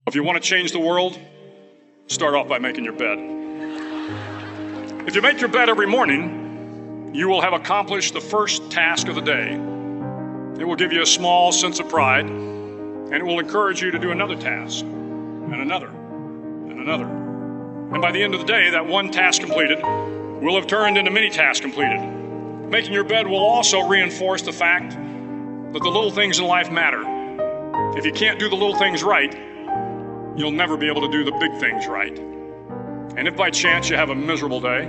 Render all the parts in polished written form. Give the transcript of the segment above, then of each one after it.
If you want to change the world, start off by making your bed. If you make your bed every morning, you will have accomplished the first task of the day. It will give you a small sense of pride, and it will encourage you to do another task, and another, and another. And by the end of the day, that one task completed will have turned into many tasks completed. Making your bed will also reinforce the fact that the little things in life matter. If you can't do the little things right, you'll never be able to do the big things right. And if by chance you have a miserable day,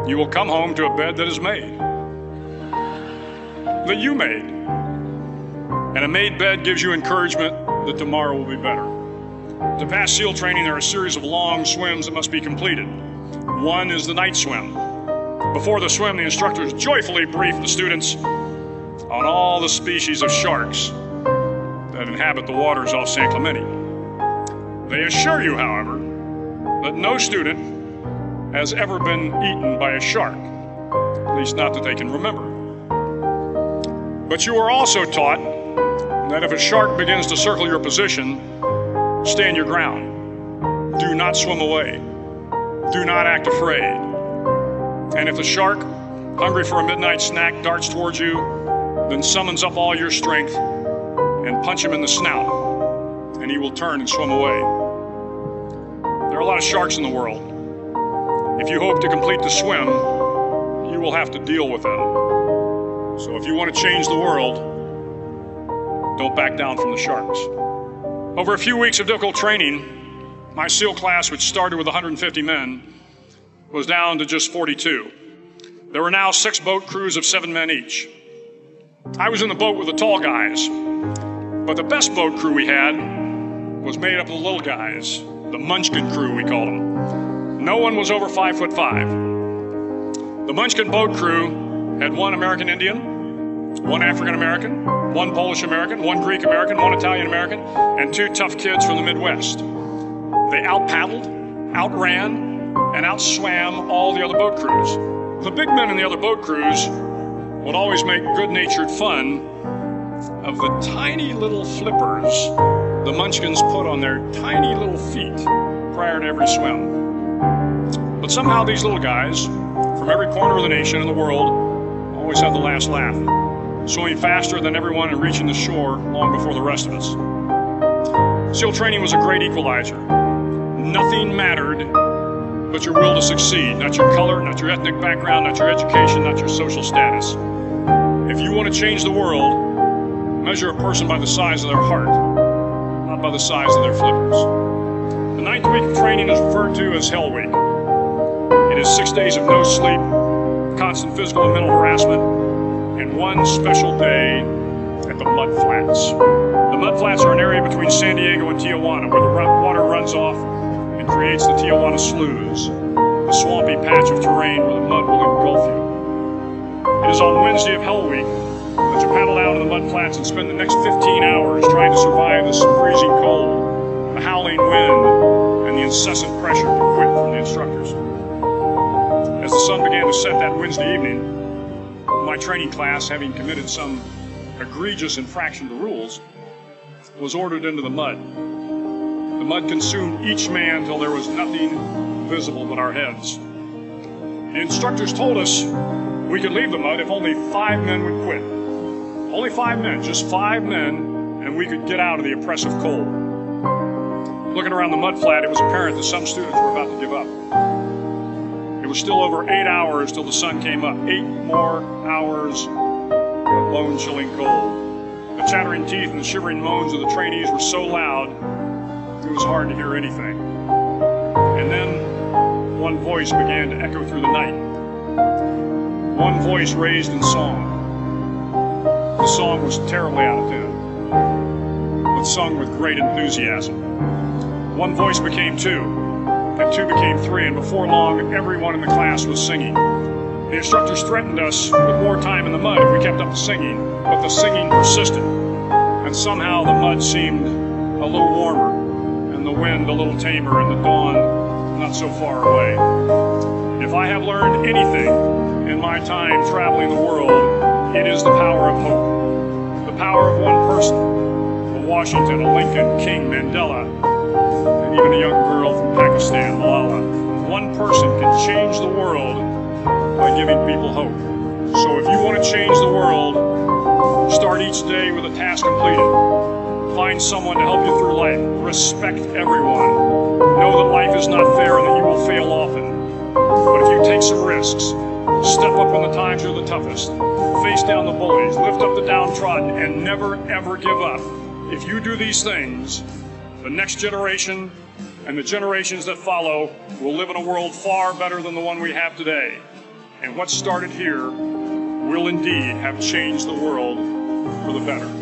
you will come home to a bed that is made, that you made. And a made bed gives you encouragement that tomorrow will be better. To pass SEAL training, there are a series of long swims that must be completed. One is the night swim. Before the swim, the instructors joyfully brief the students on all the species of sharks that inhabit the waters off San Clemente. They assure you, however, that no student has ever been eaten by a shark, at least not that they can remember. But you are also taught that if a shark begins to circle your position, stand your ground. Do not swim away. Do not act afraid. And if the shark, hungry for a midnight snack, darts towards you, then summons up all your strength and punch him in the snout, and he will turn and swim away. There are a lot of sharks in the world. If you hope to complete the swim, you will have to deal with them. So if you want to change the world, don't back down from the sharks. Over a few weeks of difficult training, my SEAL class, which started with 150 men, was down to just 42. There were now 6 boat crews of 7 men each. I was in the boat with the tall guys, but the best boat crew we had was made up of the little guys, the Munchkin crew, we called them. No one was over 5'5". The Munchkin boat crew had 1 American Indian, 1 African American, 1 Polish American, 1 Greek American, 1 Italian American, and 2 tough kids from the Midwest. They out-paddled, outran, and outswam all the other boat crews. The big men in the other boat crews would always make good-natured fun of the tiny little flippers the Munchkins put on their tiny little feet prior to every swim. But somehow these little guys from every corner of the nation and the world always had the last laugh, swimming faster than everyone and reaching the shore long before the rest of us. SEAL training was a great equalizer. Nothing mattered but your will to succeed, not your color, not your ethnic background, not your education, not your social status. If you want to change the world, measure a person by the size of their heart, not by the size of their flippers. The 9th week of training is referred to as Hell Week. It is 6 days of no sleep, constant physical and mental harassment, and 1 special day at the Mud Flats. The Mud Flats are an area between San Diego and Tijuana where the water runs off and creates the Tijuana Sloughs, the swampy patch of terrain where the mud will engulf you. It is on Wednesday of Hell Week that you paddle out in the mud flats and spend the next 15 hours trying to survive the freezing cold, the howling wind, and the incessant pressure to quit from the instructors. As the sun began to set that Wednesday evening, my training class, having committed some egregious infraction to rules, was ordered into the mud. The mud consumed each man till there was nothing visible but our heads. The instructors told us we could leave the mud if only 5 men would quit. Only 5 men, just 5 men, and we could get out of the oppressive cold. Looking around the mud flat, it was apparent that some students were about to give up. It was still over 8 hours till the sun came up. 8 more hours of bone-chilling cold. The chattering teeth and the shivering moans of the trainees were so loud, it was hard to hear anything. And then one voice began to echo through the night. One voice raised in song. The song was terribly out of tune, but sung with great enthusiasm. One voice became 2, and 2 became 3, and before long, everyone in the class was singing. The instructors threatened us with more time in the mud if we kept up the singing, but the singing persisted, and somehow the mud seemed a little warmer, and the wind a little tamer, and the dawn not so far away. If I have learned anything in my time traveling the world, it is the power of hope. The power of one person, a Washington, a Lincoln, King, Mandela, and even a young girl from Pakistan, Malala. One person can change the world by giving people hope. So if you want to change the world, start each day with a task completed. Find someone to help you through life. Respect everyone. Know that life is not fair and that you will fail often. But if you take some risks, step up when the times are the toughest, face down the bullies, lift up the downtrodden, and never ever give up. If you do these things, the next generation and the generations that follow will live in a world far better than the one we have today. And what started here will indeed have changed the world for the better.